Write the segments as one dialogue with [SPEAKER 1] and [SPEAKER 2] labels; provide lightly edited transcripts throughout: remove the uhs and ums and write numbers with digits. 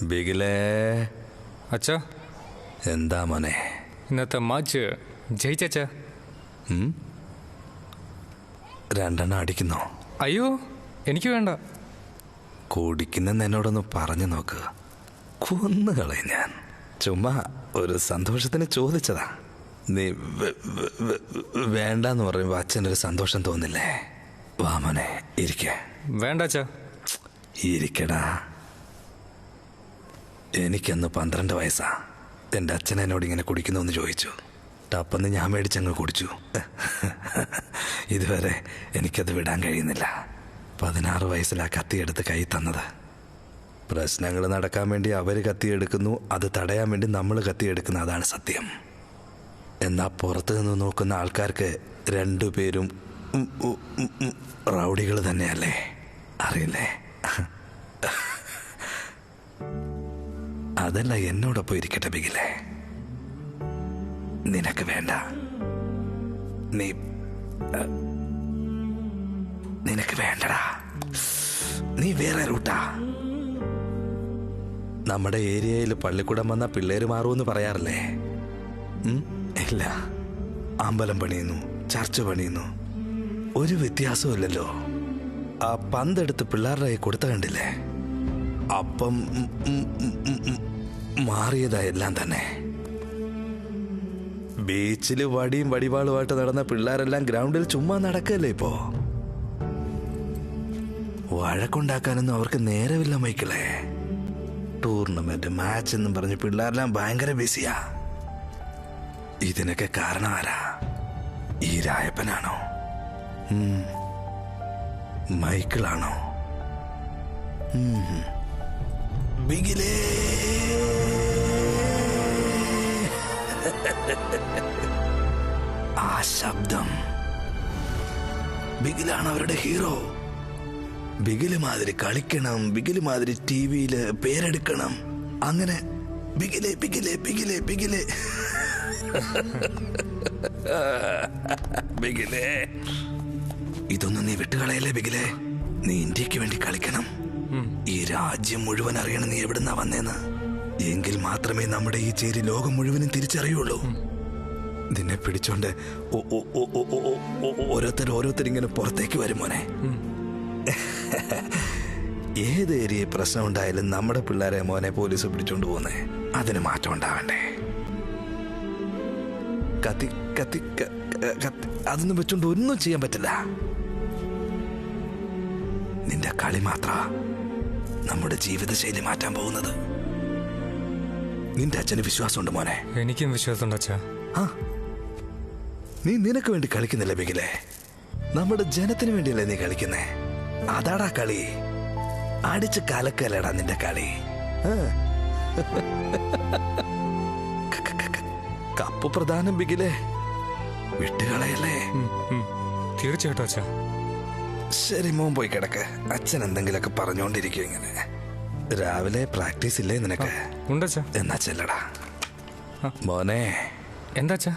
[SPEAKER 1] ബിഗിലേ.
[SPEAKER 2] അച്ഛാ,
[SPEAKER 1] എന്താ മോനെ?
[SPEAKER 2] ഇന്നത്തെ മാച്ച് ജയിച്ചച്ചാ.
[SPEAKER 1] 2 അടിക്കുന്നോ?
[SPEAKER 2] അയ്യോ, എനിക്ക് വേണ്ട.
[SPEAKER 1] കുടിക്കുന്നെന്ന് എന്നോടൊന്ന് പറഞ്ഞു നോക്ക്, കൊന്നുകളയും ഞാൻ. ചുമ്മാ ഒരു സന്തോഷത്തിന് ചോദിച്ചതാ. നീ വേണ്ടെന്ന് പറയുമ്പോൾ അച്ഛനൊരു സന്തോഷം തോന്നില്ലേ? വാ മോനെ, ഇരിക്കേ.
[SPEAKER 2] വേണ്ട അച്ഛാ.
[SPEAKER 1] ഇരിക്കടാ. എനിക്കന്ന് 12 വയസ്സാ. എൻ്റെ അച്ഛൻ എന്നോട് ഇങ്ങനെ കുടിക്കുന്നോന്ന് ചോദിച്ചു. ടപ്പെന്ന് ഞാൻ മേടിച്ചങ്ങ് കുടിച്ചു. ഇതുവരെ എനിക്കത് വിടാൻ കഴിയുന്നില്ല. 16 വയസ്സിലാ കത്തിയെടുത്ത് കൈ തന്നത്. പ്രശ്നങ്ങൾ നടക്കാൻ വേണ്ടി അവർ കത്തിയെടുക്കുന്നു, അത് തടയാൻ വേണ്ടി നമ്മൾ കത്തിയെടുക്കുന്നു. അതാണ് സത്യം. എന്നാൽ പുറത്തു നിന്ന് നോക്കുന്ന ആൾക്കാർക്ക് 2 പേരും റൗഡികൾ തന്നെയല്ലേ? അറിയില്ലേ? അതല്ല, എന്നോടൊപ്പം ഇരിക്കട്ടെ ബിഗിലേ. നിനക്ക് വേണ്ട. നിനക്ക് വേണ്ടടാ. നീ വേറെ റൂട്ടാ. നമ്മുടെ ഏരിയയിൽ പള്ളിക്കൂടം വന്ന പിള്ളേര് മാറുമെന്ന് പറയാറില്ലേ? ഇല്ല. അമ്പലം പണിയുന്നു, ചർച്ച് പണിയുന്നു, ഒരു വ്യത്യാസവും ഇല്ലല്ലോ. ആ പന്തെടുത്ത് പിള്ളേരുടെ കൈ കൊടുത്ത കണ്ടില്ലേ? അപ്പം മാറിയതായെല്ലാം തന്നെ. ബീച്ചിൽ വടിയും വടിവാളുമായിട്ട് നടന്ന പിള്ളേരെല്ലാം ഗ്രൗണ്ടിൽ ചുമ്മാ നടക്കല്ലേ ഇപ്പോ? വഴക്കുണ്ടാക്കാനൊന്നും അവർക്ക് നേരമില്ല മൈക്കിളെ. ടൂർണമെന്റ്, മാച്ച് എന്നും പറഞ്ഞ് പിള്ളേരെല്ലാം ഭയങ്കര ബിസിയാ. ഇതിനൊക്കെ കാരണം ആരാ? ഈ രായപ്പനാണോ? മൈക്കിളാണോ? ബിഗിലേ. ആ ശബ്ദം. ബിഗിലാണ് അവരുടെ ഹീറോ. ബിഗില് മാതിരി കളിക്കണം, ബിഗില് മാതിരി ടിവിയില് പേരെടുക്കണം. അങ്ങനെ ബിഗിലേ ബിഗിലേ ബിഗിലേ ബിഗിലേ ബിഗിലേ. ഇതൊന്നും നീ വിട്ടുകളയല്ലേ ബിഗിലേ. നീ ഇന്ത്യക്ക് വേണ്ടി കളിക്കണം. ഈ രാജ്യം മുഴുവൻ അറിയണം നീ എവിടുന്നാ വന്നേന്ന്. എങ്കിൽ മാത്രമേ നമ്മുടെ ഈ ചേരി ലോകം മുഴുവനും തിരിച്ചറിയുള്ളൂ. നിന്നെ പിടിച്ചോണ്ട് ഓരോരുത്തരിങ്ങനെ പുറത്തേക്ക് വരും മോനെ. ഏത് ഏരിയ പ്രശ്നം ഉണ്ടായാലും നമ്മുടെ പിള്ളേരെ മോനെ പോലീസ് പിടിച്ചോണ്ട് പോകുന്നേ. അതിന് മാറ്റം ഉണ്ടാവണ്ടേ? കത്തി കത്തി കത്തി അതൊന്നും വെച്ചോണ്ട് ഒന്നും ചെയ്യാൻ പറ്റില്ല. നിന്റെ കളി മാത്ര നമ്മുടെ ജീവിതശൈലി മാറ്റാൻ പോകുന്നത്. നിന്റെ അച്ഛന് വിശ്വാസമുണ്ട് മോനെ.
[SPEAKER 2] എനിക്കും വിശ്വാസമുണ്ട് അച്ഛാ.
[SPEAKER 1] നീ നിനക്ക് വേണ്ടി കളിക്കുന്നില്ല ബിഗിലേ. നമ്മുടെ ജനത്തിന് വേണ്ടിയല്ലേ നീ കളിക്കുന്നേ. അതാടാ കളി. അടിച്ച് കലക്കല്ലേടാ നിന്റെ കളി. കപ്പ് പ്രധാനം ബിഗിലേ. വിട്ടുകളയല്ലേ?
[SPEAKER 2] തീർച്ചയായിട്ടും അച്ഛാ.
[SPEAKER 1] ശരി, മോൻ പോയി കിടക്ക്. അച്ഛൻ എന്തെങ്കിലുമൊക്കെ പറഞ്ഞോണ്ടിരിക്കും ഇങ്ങനെ. രാവിലെ പ്രാക്ടീസ് ഇല്ലേ നിനക്ക്?
[SPEAKER 2] ഉണ്ടച്ചാ.
[SPEAKER 1] എന്നാ ചെല്ലടാ മോനെ.
[SPEAKER 2] എന്താച്ചാ?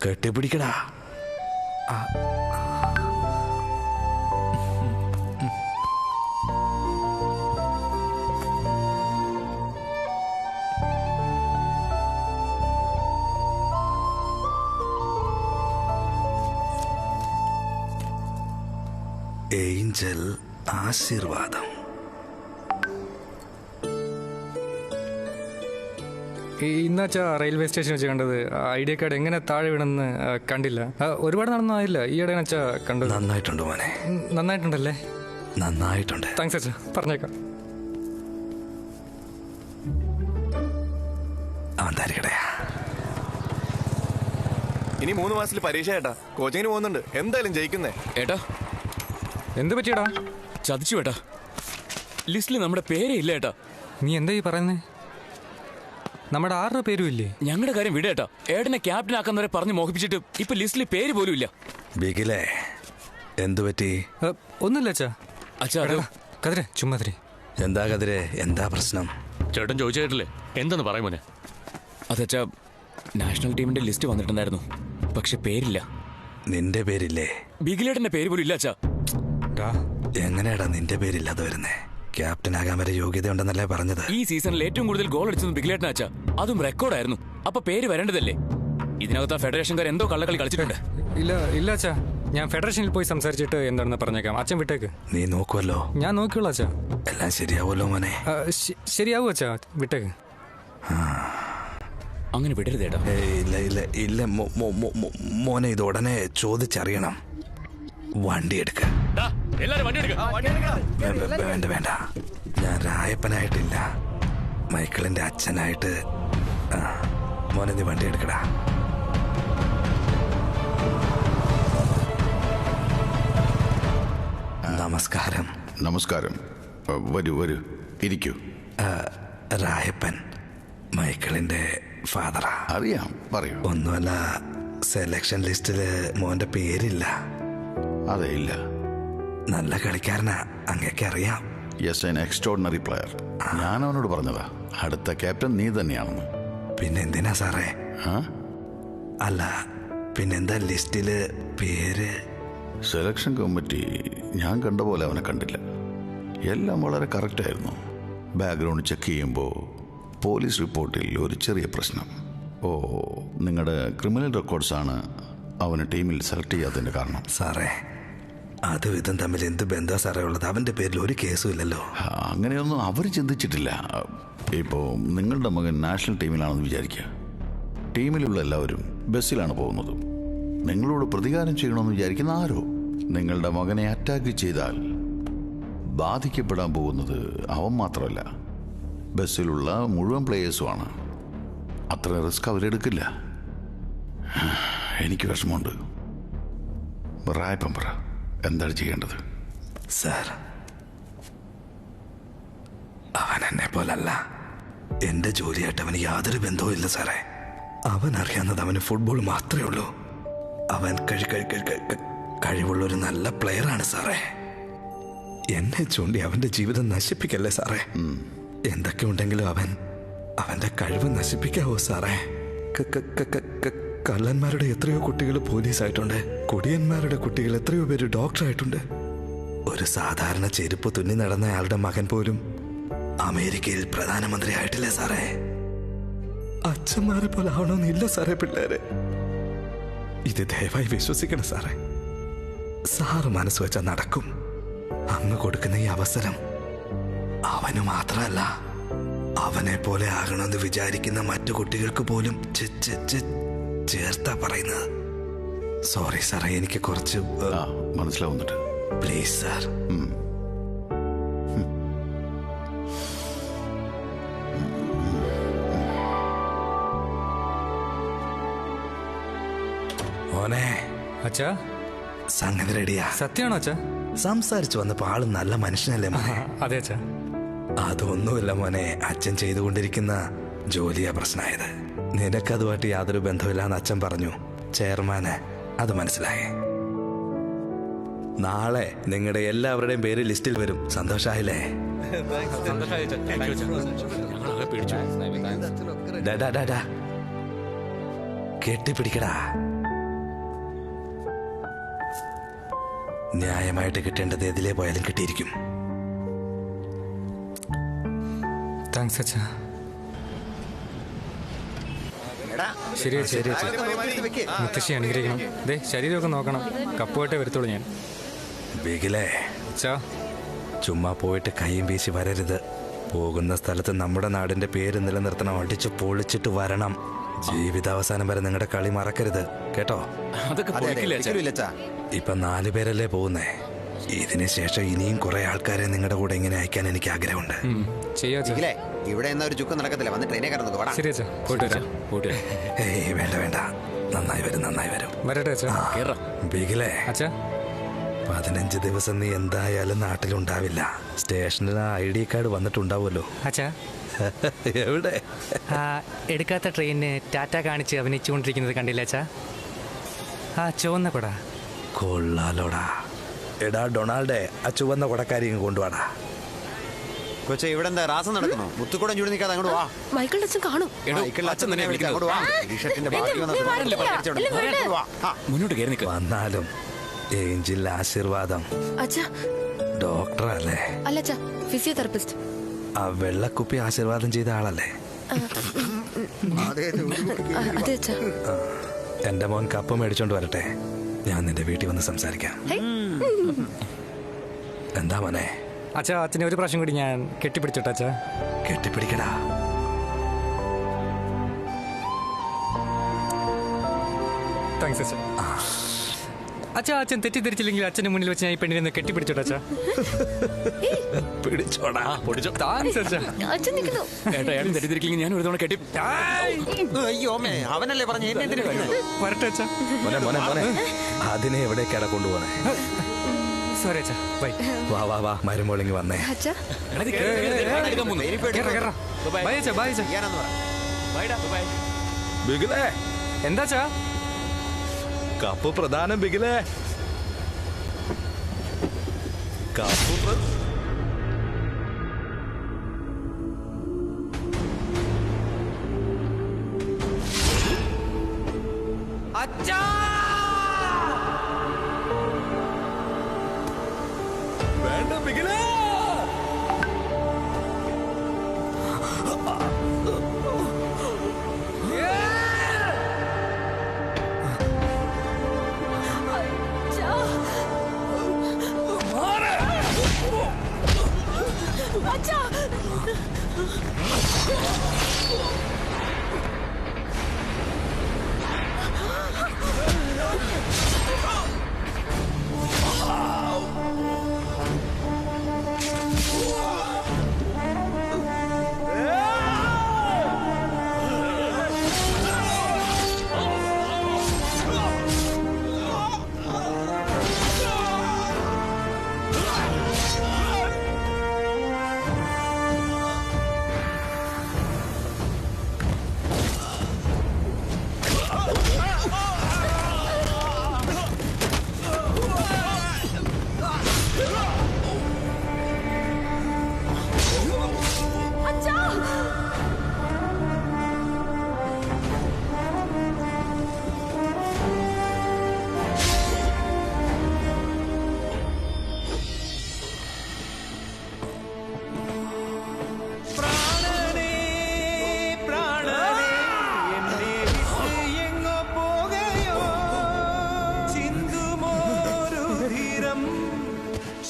[SPEAKER 1] കെട്ടിപ്പിടിക്കടാ. ഏഞ്ചൽ ആശീർവാദം.
[SPEAKER 2] ഇന്നാച്ചാ റെയിൽവേ സ്റ്റേഷൻ വെച്ച് കണ്ടത്. ഐഡിയ കാർഡ് എങ്ങനെ താഴെ വീണെന്ന് കണ്ടില്ല. ഒരുപാട് നടന്നായില്ല. ഈയിടെ അച്ഛാ കണ്ടത്.
[SPEAKER 1] നന്നായിട്ടുണ്ട് മോനെ.
[SPEAKER 2] നന്നായിട്ടുണ്ടല്ലേ?
[SPEAKER 1] നന്നായിട്ടുണ്ട്.
[SPEAKER 2] താങ്ക്സ് അച്ഛാ. പറഞ്ഞേക്കാം.
[SPEAKER 3] ഇനി 3 മാസത്തിൽ പരീക്ഷ ഏട്ടാ. കോച്ചിങ്ങിന് പോകുന്നുണ്ട്. എന്തായാലും ജയിക്കുന്നേ
[SPEAKER 4] ഏട്ടാ.
[SPEAKER 2] എന്ത് പറ്റിയടാ?
[SPEAKER 4] ചതിച്ചു ഏട്ടാ. ലിസ്റ്റിൽ നമ്മുടെ പേരേ ഇല്ല ഏട്ടാ.
[SPEAKER 2] നീ എന്താ ഈ പറയുന്നേ? നമ്മുടെ 6 പേരും ഇല്ലേ?
[SPEAKER 4] ഞങ്ങളുടെ കാര്യം വിടേട്ടാ. ഏട്ടനെ ക്യാപ്റ്റൻ ആക്കുന്നവരെ പറഞ്ഞ് മോഹിപ്പിച്ചിട്ട് ഇപ്പൊ ലിസ്റ്റിൽ പേര് പോലും ഇല്ല.
[SPEAKER 1] ബിഗിലേ, എന്തു പറ്റി?
[SPEAKER 2] ഒന്നുമില്ല അച്ഛാ.
[SPEAKER 4] അച്ഛാ
[SPEAKER 2] കതിരെ, ചുമ്മാതിരെ.
[SPEAKER 1] എന്താ കതിരെ, എന്താ പ്രശ്നം?
[SPEAKER 4] ചേട്ടൻ ചോദിച്ചേട്ടില്ലേ, എന്തെന്ന് പറയുമോനെ? അതച്ഛാ, നാഷണൽ ടീമിന്റെ ലിസ്റ്റ് വന്നിട്ടുണ്ടായിരുന്നു, പക്ഷെ പേരില്ല.
[SPEAKER 1] നിന്റെ പേരില്ലേ?
[SPEAKER 4] ബിഗിലേട്ടന്റെ പേര് പോലും ഇല്ല അച്ഛാ.
[SPEAKER 1] എങ്ങനെയാടാ നിന്റെ പേരില്ലാതെ വരുന്നേ? ക്യാപ്റ്റനാകാൻ വരെ യോഗ്യത ഉണ്ടെന്നല്ലേ പറഞ്ഞത്?
[SPEAKER 4] ഈ സീസണിൽ ഏറ്റവും കൂടുതൽ ഗോൾ അടിച്ചത് ബിഗ്ലേട്ടൻ അച്ഛാ. അതും റെക്കോർഡായിരുന്നു. അപ്പൊ പേര് വരേണ്ടതല്ലേ? ഇതിനകത്ത് ഫെഡറേഷൻകാർ എന്തോ കള്ളക്കളി കളിച്ചിട്ടുണ്ട്.
[SPEAKER 2] ഇല്ല അച്ഛാ, ഞാൻ ഫെഡറേഷനിൽ പോയി സംസാരിച്ചിട്ട് എന്താണെന്ന് പറഞ്ഞേക്കാം. അച്ഛൻ വിട്ടേക്ക്.
[SPEAKER 1] നീ നോക്കുമല്ലോ.
[SPEAKER 2] ഞാൻ നോക്കിയുള്ളൂ അച്ഛാ.
[SPEAKER 1] എല്ലാം ശരിയാവുമല്ലോ മോനെ.
[SPEAKER 2] ശരിയാവും അച്ഛാ, വിട്ടേക്ക്.
[SPEAKER 4] അങ്ങനെ വിടരുതേട്ടാ.
[SPEAKER 1] ഇല്ല മോനെ, ഇത് ഉടനെ ചോദിച്ചറിയണം. വണ്ടി എടുക്ക. വേണ്ട, ഞാൻ രായപ്പനായിട്ടില്ല, മൈക്കിളിന്റെ അച്ഛനായിട്ട്. മോനെ നീ വണ്ടി എടുക്കടാ. നമസ്കാരം.
[SPEAKER 5] നമസ്കാരം. വരൂ ഇരിക്കൂ.
[SPEAKER 1] രായപ്പൻ മൈക്കിളിന്റെ ഫാദറാ.
[SPEAKER 5] അറിയാം, പറയൂ.
[SPEAKER 1] ഒന്നുമല്ല, സെലക്ഷൻ ലിസ്റ്റില് മോന്റെ പേരില്ല.
[SPEAKER 5] അതെ, ഇല്ല.
[SPEAKER 1] നല്ല കളിക്കാരനാ, അങ്ങേക്ക് അറിയാം.
[SPEAKER 5] Yes, an extraordinary player. ഞാൻ അവനോട് പറഞ്ഞതാ അടുത്ത ക്യാപ്റ്റൻ നീ തന്നെയാണെന്ന്.
[SPEAKER 1] പിന്നെന്തിനാ സാറേ? അല്ല, പിന്നെന്താ ലിസ്റ്റില് പേര്?
[SPEAKER 5] സെലക്ഷൻ കമ്മിറ്റി ഞാൻ കണ്ട പോലെ അവനെ കണ്ടില്ല. എല്ലാം വളരെ കറക്റ്റായിരുന്നു. ബാക്ക്ഗ്രൗണ്ട് ചെക്ക് ചെയ്യുമ്പോൾ പോലീസ് റിപ്പോർട്ടിൽ ഒരു ചെറിയ പ്രശ്നം. നിങ്ങളുടെ ക്രിമിനൽ റെക്കോർഡ്സാണ് അവനെ ടീമിൽ സെലക്ട് ചെയ്യാത്തതിൻ്റെ കാരണം.
[SPEAKER 1] സാറേ, അതും ഇതും തമ്മിൽ എന്ത് ബന്ധമാണ് സാറേ ഉള്ളത്? അവൻ്റെ പേരിൽ ഒരു കേസും ഇല്ലല്ലോ.
[SPEAKER 5] അങ്ങനെയൊന്നും അവർ ചിന്തിച്ചിട്ടില്ല. ഇപ്പോൾ നിങ്ങളുടെ മകൻ നാഷണൽ ടീമിലാണെന്ന് വിചാരിക്കുക. ടീമിലുള്ള എല്ലാവരും ബസ്സിലാണ് പോകുന്നത്. നിങ്ങളോട് പ്രതികാരം ചെയ്യണമെന്ന് വിചാരിക്കുന്ന ആരോ നിങ്ങളുടെ മകനെ അറ്റാക്ക് ചെയ്താൽ ബാധിക്കപ്പെടാൻ പോകുന്നത് അവൻ മാത്രമല്ല, ബസ്സിലുള്ള മുഴുവൻ പ്ലേയേഴ്സുമാണ്. അത്ര റിസ്ക് അവരെടുക്കില്ല. എനിക്ക് വിഷമമുണ്ട്. റായപ്പൻ പറ, എന്താണ് ചെയ്യേണ്ടത്?
[SPEAKER 1] സാർ, അവൻ എന്നെ പോലല്ല. എന്റെ ജോലിയായിട്ട് അവന് യാതൊരു ബന്ധവും ഇല്ല സാറേ. അവൻ അറിയാവുന്നത് അവന് ഫുട്ബോൾ മാത്രമേ ഉള്ളൂ. അവൻ കഴിവുള്ളൊരു നല്ല പ്ലെയറാണ് സാറേ. എന്നെ ചൂണ്ടി അവന്റെ ജീവിതം നശിപ്പിക്കല്ലേ സാറേ. എന്തൊക്കെ ഉണ്ടെങ്കിലും അവന്റെ കഴിവ് നശിപ്പിക്കാവോ സാറേ? കള്ളന്മാരുടെ എത്രയോ കുട്ടികൾ പോലീസായിട്ടുണ്ട്. കുടിയന്മാരുടെ കുട്ടികൾ എത്രയോ പേര് ഡോക്ടറായിട്ടുണ്ട്. ഒരു സാധാരണ ചെരുപ്പ് തുന്നി നടന്ന അയാളുടെ മകൻ പോലും അമേരിക്കയിൽ പ്രധാനമന്ത്രി ആയിട്ടില്ലേ സാറേ? അച്ഛന്മാരെ പോലെ ആവണമെന്നില്ല സാറേ പിള്ളേരെ. ഇത് ദയവായി വിശ്വസിക്കണം സാറേ. സാറ് മനസ്സ് വെച്ചാൽ നടക്കും. അങ്ങ് കൊടുക്കുന്ന ഈ അവസരം അവന് മാത്രമല്ല, അവനെ പോലെ ആകണമെന്ന് വിചാരിക്കുന്ന മറ്റു കുട്ടികൾക്ക് പോലും ചേർത്താ പറയുന്നത്. സോറി സാറേ, എനിക്ക് കുറച്ച്
[SPEAKER 5] മനസ്സിലാവുന്നുണ്ട്.
[SPEAKER 1] Please sir. മോനെ.
[SPEAKER 2] അച്ഛാ,
[SPEAKER 1] സംഗതി റെഡിയാ.
[SPEAKER 2] സത്യമാണോ അച്ഛാ?
[SPEAKER 1] സംസാരിച്ചു വന്നപ്പോ ആള് നല്ല മനുഷ്യനല്ലേ മോനെ?
[SPEAKER 2] അതെ അച്ഛാ.
[SPEAKER 1] അതൊന്നുമില്ല മോനെ, അച്ഛൻ ചെയ്തുകൊണ്ടിരിക്കുന്ന ജോലിയാ പ്രശ്നമായത്. നിനക്കതുമായിട്ട് യാതൊരു ബന്ധമില്ലാന്ന് അച്ഛൻ പറഞ്ഞു. ചെയർമാന് അത് മനസ്സിലായി. നാളെ നിങ്ങളുടെ എല്ലാവരുടെയും പേര് ലിസ്റ്റിൽ വരും. സന്തോഷായില്ലേ? കെട്ടിപ്പിടിക്കടാ. ന്യായമായിട്ട് കിട്ടേണ്ടത് ഏതിലേ പോയാലും കിട്ടിയിരിക്കും.
[SPEAKER 2] താങ്ക്സ് അച്ഛാ. ശരി ശരി അച്ഛാ. മുത്തശ്ശി അനുഗ്രഹിക്കണം. ദേ, ശരീരമൊക്കെ നോക്കണം. കപ്പുമായിട്ടേ വരത്തുള്ളൂ ഞാൻ.
[SPEAKER 1] ബിഗിലേ,
[SPEAKER 2] അച്ഛാ,
[SPEAKER 1] ചുമ്മാ പോയിട്ട് കൈയും വീശി വരരുത്. പോകുന്ന സ്ഥലത്ത് നമ്മുടെ നാടിന്റെ പേര് നിലനിർത്തണം. അടിച്ചു പൊളിച്ചിട്ട് വരണം. ജീവിതാവസാനം വരെ നിങ്ങളുടെ കളി മറക്കരുത് കേട്ടോ. ഇപ്പൊ 4 പേരല്ലേ പോകുന്നേ. ഇതിന് ശേഷം ഇനിയും കുറെ ആൾക്കാരെ നിങ്ങളുടെ കൂടെ ഇങ്ങനെ അയക്കാൻ എനിക്ക് ആഗ്രഹമുണ്ട്.
[SPEAKER 6] ഇവിടെ ഒരു ചുക്കം നടക്കത്തില്ല. വന്ന് ട്രെയിനെ കയറുന്നു.
[SPEAKER 2] ശരി അച്ഛാ, പോയിട്ട് വരാം.
[SPEAKER 1] ഏയ് വേണ്ട, നന്നായി വരും.
[SPEAKER 2] വരട്ടെ അച്ഛാ.
[SPEAKER 1] ബിഗിലേ
[SPEAKER 2] അച്ഛാ,
[SPEAKER 1] 15 ദിവസം നീ എന്തായാലും നാട്ടിലുണ്ടാവില്ല. സ്റ്റേഷനിൽ ID കാർഡ് വന്നിട്ടുണ്ടാവുമല്ലോ.
[SPEAKER 2] അച്ഛാ,
[SPEAKER 1] എവിടെ?
[SPEAKER 2] എടുക്കാത്ത ട്രെയിനിന് ടാറ്റ കാണിച്ച് അഭിനയിച്ചുകൊണ്ടിരിക്കുന്നത് കണ്ടില്ല അച്ഛാ? ചുവന്ന കൊട.
[SPEAKER 1] കൊള്ളാലോടാ. എടാ ഡൊണാൾഡേ, ആ ചുവന്ന കൊടക്കാരി കൊണ്ടുവാടാ.
[SPEAKER 6] കൊച്ചെ, ഇവിടെ എന്താ രാസം നടക്കുന്നു? മുത്തുകൂടം ചൂടി നിൽക്കാതെ അങ്ങോട്ട് വാ.
[SPEAKER 7] മൈക്കിളുടെ അച്ഛൻ കാണും.
[SPEAKER 4] മുന്നോട്ട് കയറി നിൽക്കുക.
[SPEAKER 1] വന്നാലും ഏഞ്ചിൽ ആശീർവാദം.
[SPEAKER 7] അച്ഛാ,
[SPEAKER 1] ഡോക്ടറല്ലേ?
[SPEAKER 7] അല്ല അച്ഛാ, ഫിസിയോതെറാപ്പിസ്റ്റ്.
[SPEAKER 1] ആ വെള്ളക്കുപ്പി ആശീർവാദം ചെയ്ത ആളല്ലേ?
[SPEAKER 7] അതെ അച്ഛാ.
[SPEAKER 1] എന്റെ മോൻ കപ്പ് മേടിച്ചോണ്ട് വരട്ടെ, ഞാൻ നിന്റെ വീട്ടിൽ വന്ന് സംസാരിക്കാം. എന്താ മോനെ?
[SPEAKER 2] അച്ഛാ, അച്ഛനെ ഒരു പ്രാവശ്യം കൂടി ഞാൻ കെട്ടിപ്പിടിച്ചോട്ടെ അച്ഛാ?
[SPEAKER 1] കെട്ടിപ്പിടിക്കടാ.
[SPEAKER 2] താങ്ക്സ് അച്ഛാ. അച്ഛാ, അച്ഛൻ തെറ്റിദ്ധരിച്ചില്ലെങ്കിൽ അച്ഛന്റെ മുന്നിൽ വെച്ച് ഞാൻ ഈ പെണ്ണിനെ കെട്ടിപ്പിടിച്ചോട്ടെ അച്ഛാ?
[SPEAKER 1] പിടിച്ചോടാ.
[SPEAKER 2] താങ്ക്സ് അച്ഛാ.
[SPEAKER 7] അച്ഛൻ നിൽക്കുന്നു.
[SPEAKER 4] ഏട്ടാ, അയാളും തെറ്റിദ്ധരിക്കില്ലെങ്കിൽ ഞാൻ ഒരു തവണ കെട്ടി.
[SPEAKER 6] അവനല്ലേ പറഞ്ഞു
[SPEAKER 2] വരട്ടെ അച്ഛാ.
[SPEAKER 1] മോനെ മോനെ മോനെ, അതിനെ എവിടേക്കാടാ കൊണ്ടുപോണേ?
[SPEAKER 2] സോറി അച്ഛാ, ബൈ.
[SPEAKER 1] വാ വാ വാ, മരുമോളിങ് വന്നേ.
[SPEAKER 7] അച്ഛാ,
[SPEAKER 2] ബൈ അച്ഛാ, ബൈ അച്ഛാ.
[SPEAKER 1] ബിഗിലേ,
[SPEAKER 2] എന്താ അച്ഛാ?
[SPEAKER 1] കപ്പ് പ്രധാനം ബിഗിലേ. കപ്പ്
[SPEAKER 2] അച്ഛാ,
[SPEAKER 1] വേണ്ട ബിഗിലേ.
[SPEAKER 7] അച്ഛാ,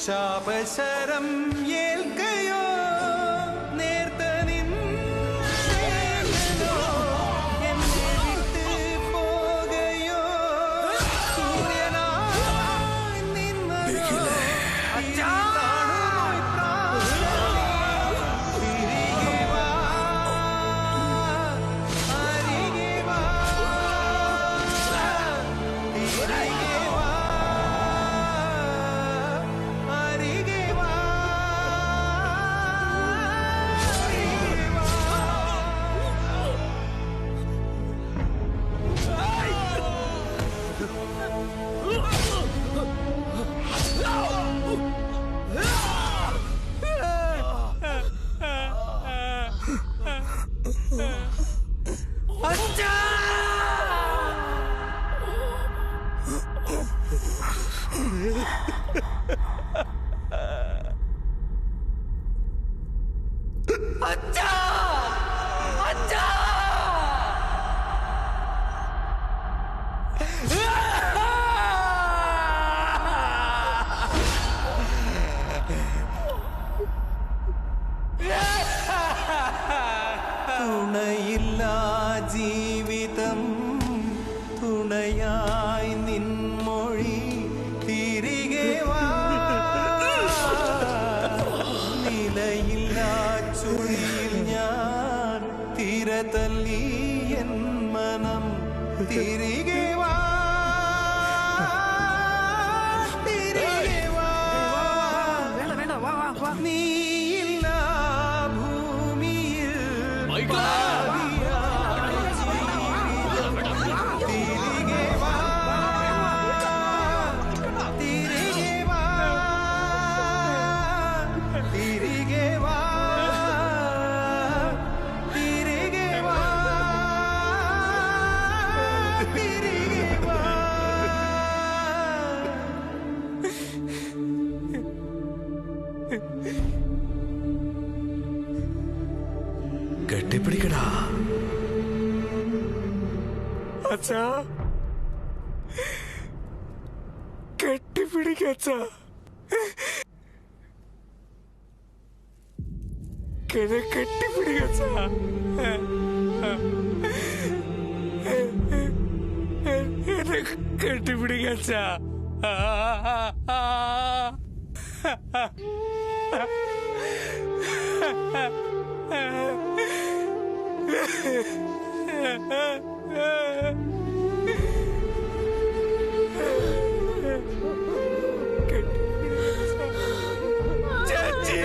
[SPEAKER 8] ശാപശരം ഏൽക്കയോ നേർത്ത നിന്നോ എന്നെ വിട്ട് പോകയോ സൂര്യനായി നിന്നോ തിരികെ വാ അരികെ വാ തിരികെ വാ അരികെ വാ തുണയില്ലാ ജീവിതം തുണയായി നിൻമൊഴി തിരികെ വാ നിലയില്ലാ ചുഴിയിൽ ഞാൻ തിരതല്ലി എൻ മനം തിരികെ വാ തിരികെ വാ നീയില്ല ഭൂമിയിൽ തിരികെ വാ തിരികെ വാ തിരികെ വാ തിരികെ വാ തിരികെ വാ
[SPEAKER 1] കെട്ടിപ്പിടിക്കടാ.
[SPEAKER 4] അച്ഛാ കെട്ടിപ്പിടിക്കച്ചാ. കെട്ടിപ്പിടിക്കച്ചാ. എന്നെ കെട്ടിപ്പിടിക്കച്ചാ. ചേച്ചി